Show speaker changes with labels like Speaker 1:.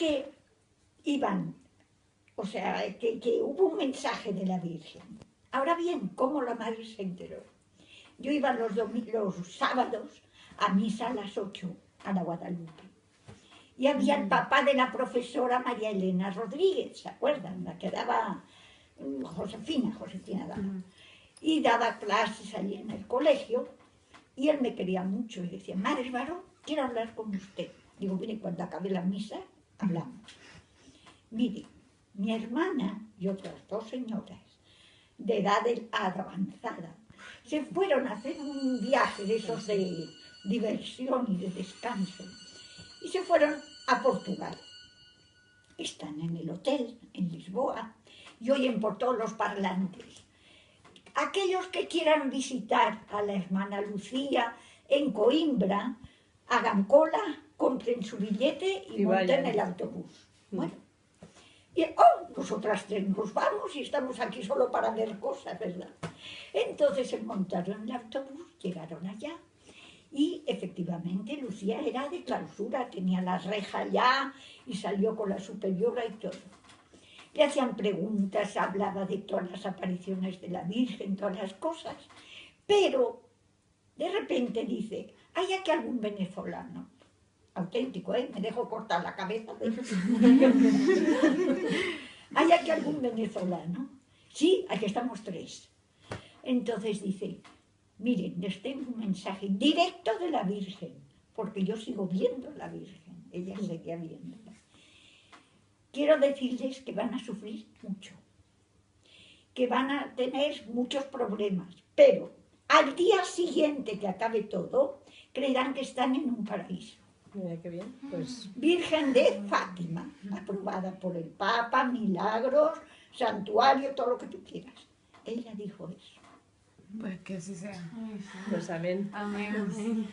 Speaker 1: que iban, o sea, que hubo un mensaje de la Virgen. Ahora bien, ¿cómo la madre se enteró? Yo iba los sábados a misa a las 8 a la Guadalupe. Y había el papá de la profesora María Elena Rodríguez, ¿se acuerdan? La que daba Josefina daba. Y daba clases allí en el colegio, y él me quería mucho, y decía, Madre Baró, quiero hablar con usted. Digo, mire, cuando acabe la misa, hablamos. Mire, mi hermana y otras 2 señoras de edad avanzada se fueron a hacer un viaje de esos de diversión y de descanso, y se fueron a Portugal. Están en el hotel, en Lisboa, y oyen por todos los parlantes. Aquellos que quieran visitar a la hermana Lucía en Coimbra, hagan cola, compren su billete y monten el autobús. Bueno, y nosotras 3 nos vamos y estamos aquí solo para ver cosas, ¿verdad? Entonces se montaron el autobús, llegaron allá, y efectivamente Lucía era de clausura, tenía la reja ya y salió con la superiora y todo. Le hacían preguntas, hablaba de todas las apariciones de la Virgen, todas las cosas, pero de repente dice, ¿hay aquí algún venezolano? Auténtico, me dejo cortar la cabeza de ¿hay aquí algún venezolano? Sí, aquí estamos 3. Entonces dice, miren, les tengo un mensaje directo de la Virgen, porque yo sigo viendo a la Virgen, ella seguía viéndola. Quiero decirles que van a sufrir mucho, que van a tener muchos problemas, pero al día siguiente que acabe todo, creerán que están en un paraíso.
Speaker 2: Mira qué bien, pues...
Speaker 1: Virgen de Fátima, aprobada por el Papa, milagros, santuario, todo lo que tú quieras. Ella dijo eso.
Speaker 3: Pues que así sea.
Speaker 2: Pues amén.
Speaker 3: Amén.